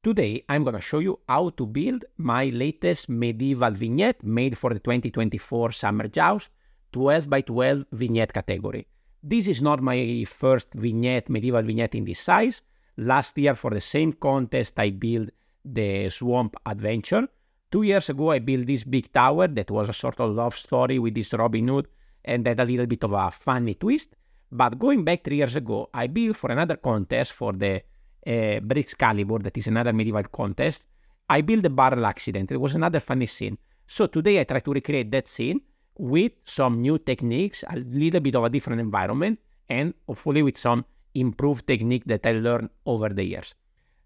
Today, I'm going to show you how to build my latest medieval vignette made for the 2024 Summer Joust 12 by 12 vignette category. This is not my first vignette, medieval vignette in this size. Last year for the same contest, I built the Swamp Adventure. 2 years ago, I built this big tower that was a sort of love story with this Robin Hood and had a little bit of a funny twist. But going back 3 years ago, I built for another contest for the ABrickDreamer, that is another medieval contest. I built a barrel accident. It was another funny scene. So today I try to recreate that scene with some new techniques, a little bit of a different environment, and hopefully with some improved technique that I learned over the years.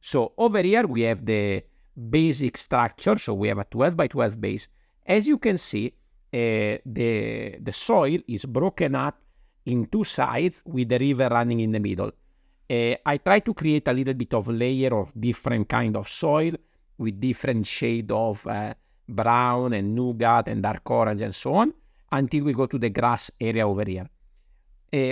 So over here we have the basic structure. So we have a 12 by 12 base. As you can see, the soil is broken up in two sides with the river running in the middle. I try to create a little bit of layer of different kind of soil with different shade of brown and nougat and dark orange and so on until we go to the grass area over here.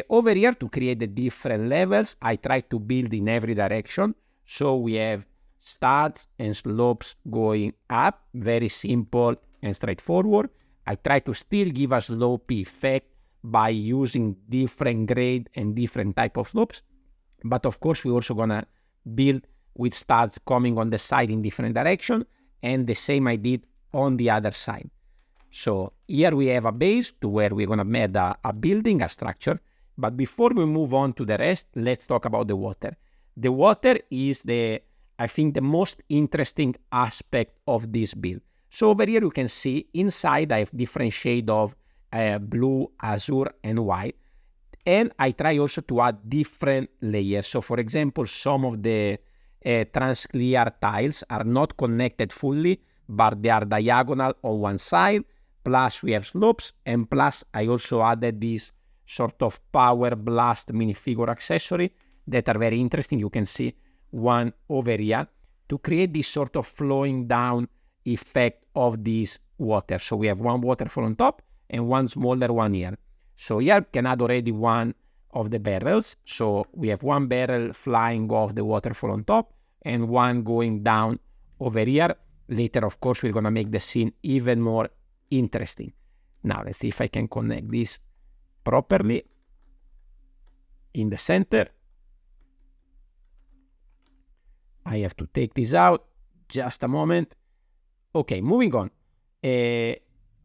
Over here, to create the different levels, I try to build in every direction. So we have studs and slopes going up, very simple and straightforward. I try to still give a slopey effect by using different grade and different type of slopes. But of course, we're also gonna build with studs coming on the side in different direction, and the same I did on the other side. So here we have a base to where we're gonna make a building, a structure. But before we move on to the rest, let's talk about the water. The water is I think the most interesting aspect of this build. So over here you can see inside I have different shade of blue, azure, and white. And I try also to add different layers. So for example, some of the transclear tiles are not connected fully, but they are diagonal on one side. Plus we have slopes, and plus I also added this sort of power blast minifigure accessory that are very interesting. You can see one over here to create this sort of flowing down effect of this water. So we have one waterfall on top and one smaller one here. So here I can add already one of the barrels. So we have one barrel flying off the waterfall on top and one going down over here. Later, of course, we're going to make the scene even more interesting. Now, let's see if I can connect this properly in the center. I have to take this out. Just a moment. Okay, moving on.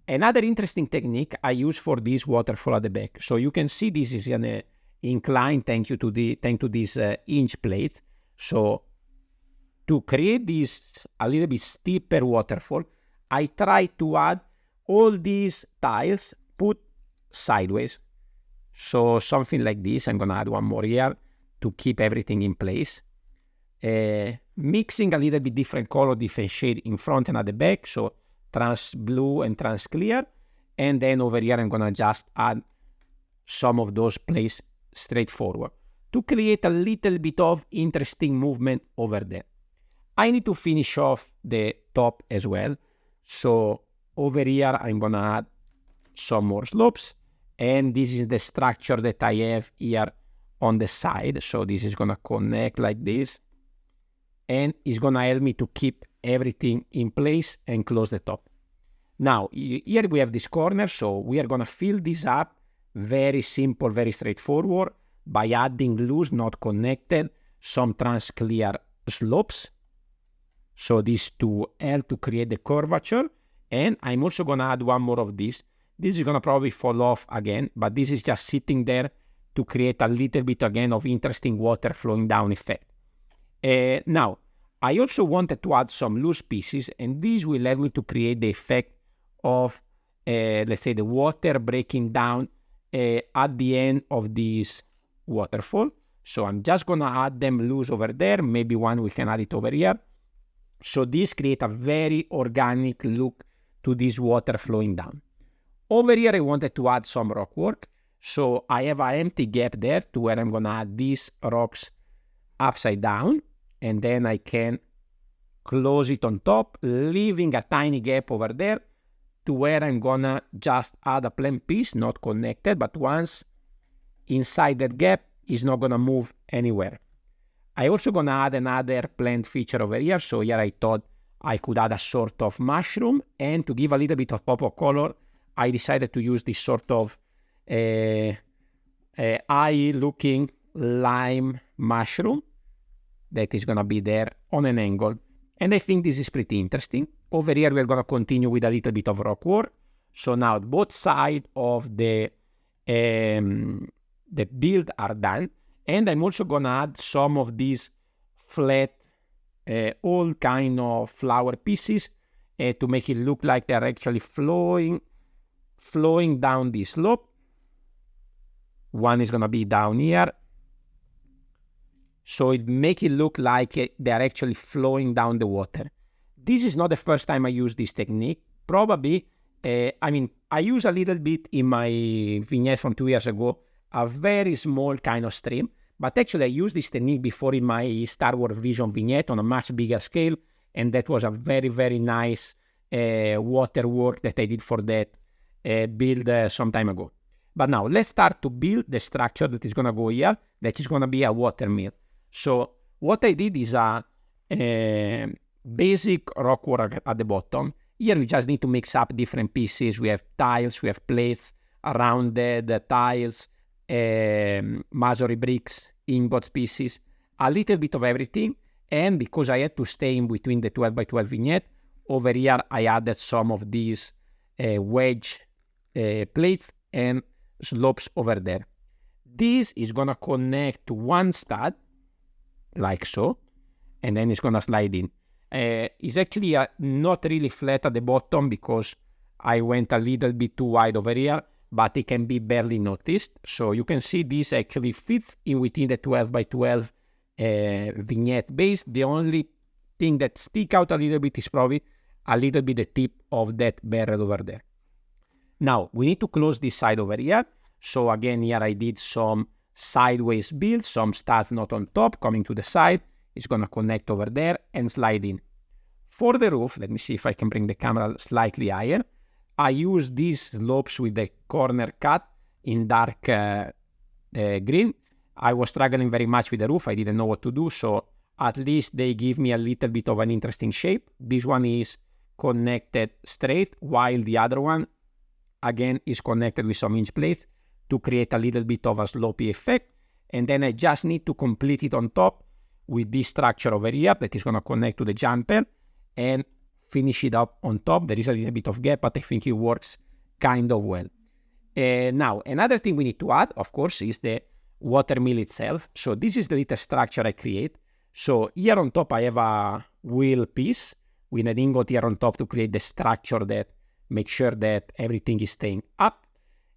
Another interesting technique I use for this waterfall at the back. So you can see this is an incline thanks to this hinge plate. So to create this a little bit steeper waterfall, I try to add all these tiles put sideways. So something like this. I'm gonna add one more here to keep everything in place. Mixing a little bit different color, different shade in front and at the back. So trans blue and trans clear, and then over here I'm gonna just add some of those places straightforward to create a little bit of interesting movement over there. I need to finish off the top as well, so over here I'm gonna add some more slopes, and this is the structure that I have here on the side. So this is gonna connect like this, and it's gonna help me to keep everything in place and close the top. Now, here we have this corner, so we are gonna fill this up very simple, very straightforward by adding loose, not connected, some trans clear slopes. So this to help to create the curvature, and I'm also gonna add one more of this. This is gonna probably fall off again, but this is just sitting there to create a little bit again of interesting water flowing down effect. Now, I also wanted to add some loose pieces, and this will help me to create the effect of, let's say, the water breaking down at the end of this waterfall. So I'm just gonna add them loose over there. Maybe one we can add it over here. So this creates a very organic look to this water flowing down. Over here, I wanted to add some rock work. So I have an empty gap there to where I'm gonna add these rocks upside down, and then I can close it on top, leaving a tiny gap over there to where I'm gonna just add a plain piece, not connected, but once inside that gap, it's not gonna move anywhere. I also gonna add another plant feature over here. So here I thought I could add a sort of mushroom, and to give a little bit of pop of color, I decided to use this sort of eye-looking lime mushroom that is gonna be there on an angle. And I think this is pretty interesting. Over here, we're gonna continue with a little bit of rock work. So now both sides of the build are done. And I'm also gonna add some of these flat, all kind of flower pieces to make it look like they're actually flowing down this slope. One is gonna be down here. So it make it look like they're actually flowing down the water. This is not the first time I use this technique. Probably, I use a little bit in my vignette from 2 years ago, a very small kind of stream. But actually, I used this technique before in my Star Wars Vision vignette on a much bigger scale. And that was a very, very nice water work that I did for that build some time ago. But now, let's start to build the structure that is going to go here, that is going to be a water mill. So what I did is a basic rock work at the bottom. Here we just need to mix up different pieces. We have tiles, we have plates, rounded tiles, masonry bricks, ingot pieces, a little bit of everything. And because I had to stay in between the 12 by 12 vignette, over here I added some of these wedge plates and slopes over there. This is gonna connect to one stud, like so, and then it's gonna slide in. It's actually not really flat at the bottom because I went a little bit too wide over here, but it can be barely noticed. So you can see this actually fits in within the 12 by 12 vignette base. The only thing that stick out a little bit is probably a little bit the tip of that barrel over there. Now we need to close this side over here. So again, here I did some sideways build, some studs not on top, coming to the side. It's gonna connect over there and slide in. For the roof, let me see if I can bring the camera slightly higher. I use these slopes with the corner cut in dark green. I was struggling very much with the roof. I didn't know what to do, so at least they give me a little bit of an interesting shape. This one is connected straight, while the other one, again, is connected with some hinge plates to create a little bit of a slopey effect. And then I just need to complete it on top with this structure over here that is going to connect to the jumper and finish it up on top. There is a little bit of gap, but I think it works kind of well. Now, another thing we need to add, of course, is the water mill itself. So this is the little structure I create. So here on top, I have a wheel piece with an ingot here on top to create the structure that makes sure that everything is staying up.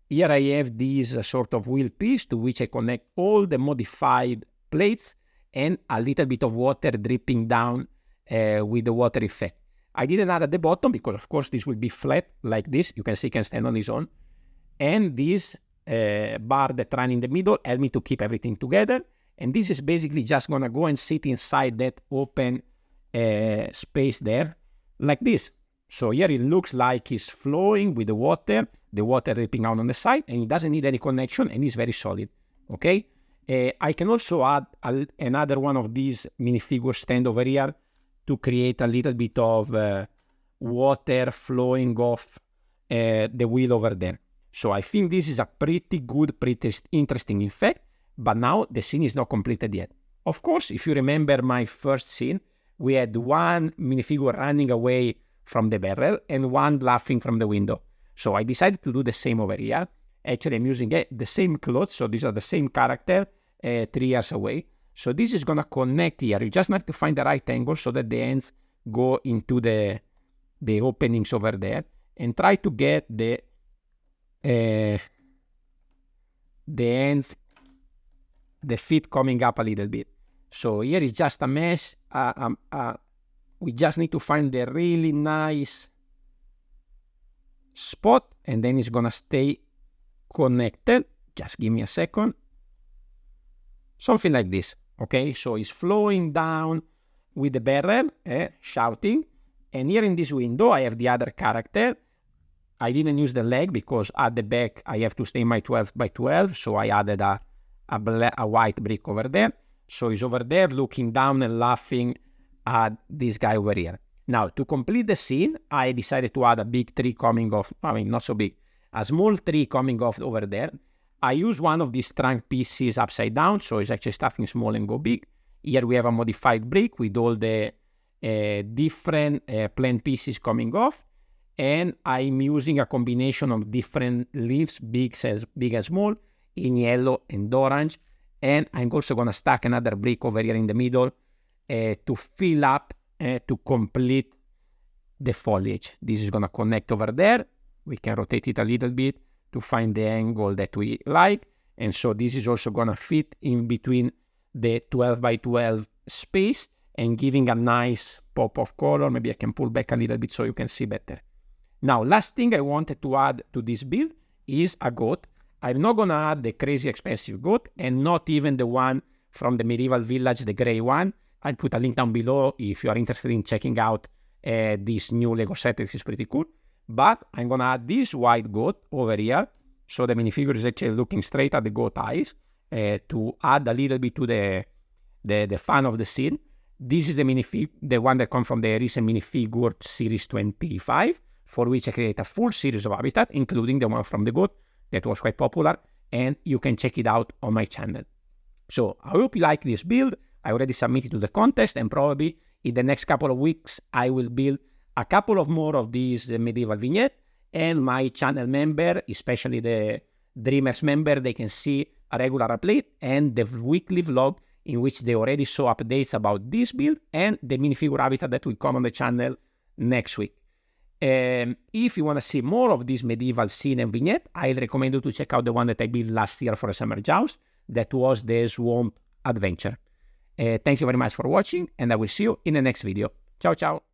Here I have this sort of wheel piece to which I connect all the modified plates and a little bit of water dripping down with the water effect. I didn't add at the bottom because, of course, this will be flat like this. You can see it can stand on its own. And this bar that runs in the middle helps me to keep everything together. And this is basically just going to go and sit inside that open space there like this. So here it looks like it's flowing with the water dripping out on the side, and it doesn't need any connection, and it's very solid, okay? I can also add another one of these minifigure stand over here to create a little bit of water flowing off the wheel over there. So I think this is a pretty good, pretty interesting effect, but now the scene is not completed yet. Of course, if you remember my first scene, we had one minifigure running away from the barrel and one laughing from the window. So I decided to do the same over here. Actually, I'm using the same clothes, so these are the same character 3 years away. So this is going to connect here. You just need to find the right angle so that the ends go into the openings over there, and try to get the ends, the feet coming up a little bit. So here is just a mesh. We just need to find the really nice spot, and then it's gonna stay connected. Just give me a second. Something like this, okay? So it's flowing down with the barrel, shouting. And here in this window, I have the other character. I didn't use the leg because at the back, I have to stay in my 12 by 12. So I added a white brick over there. So he's over there looking down and laughing at this guy over here. Now, to complete the scene, I decided to add a big tree coming off, not so big, a small tree coming off over there. I use one of these trunk pieces upside down, so it's actually starting small and go big. Here we have a modified brick with all the different plant pieces coming off, and I'm using a combination of different leaves, big and small, in yellow and orange, and I'm also going to stack another brick over here in the middle to fill up, to complete the foliage. This is going to connect over there. We can rotate it a little bit to find the angle that we like, and so this is also going to fit in between the 12 by 12 space and giving a nice pop of color. Maybe I can pull back a little bit so you can see better. Now, last thing I wanted to add to this build is a goat. I'm not going to add the crazy expensive goat, and not even the one from the medieval village, the gray one. I'll put a link down below if you are interested in checking out this new Lego set. This is pretty cool. But I'm going to add this white goat over here. So the minifigure is actually looking straight at the goat eyes to add a little bit to the fun of the scene. This is the minifigure, the one that comes from the recent minifigure series 25, for which I create a full series of habitat, including the one from the goat that was quite popular, and you can check it out on my channel. So I hope you like this build. I already submitted to the contest, and probably in the next couple of weeks, I will build a couple of more of these medieval vignette, and my channel member, especially the Dreamers member, they can see a regular update and the weekly vlog in which they already saw updates about this build and the minifigure habitat that will come on the channel next week. If you want to see more of this medieval scene and vignette, I recommend you to check out the one that I built last year for a summer joust. That was the Swamp Adventure. Thank you very much for watching, and I will see you in the next video. Ciao, ciao.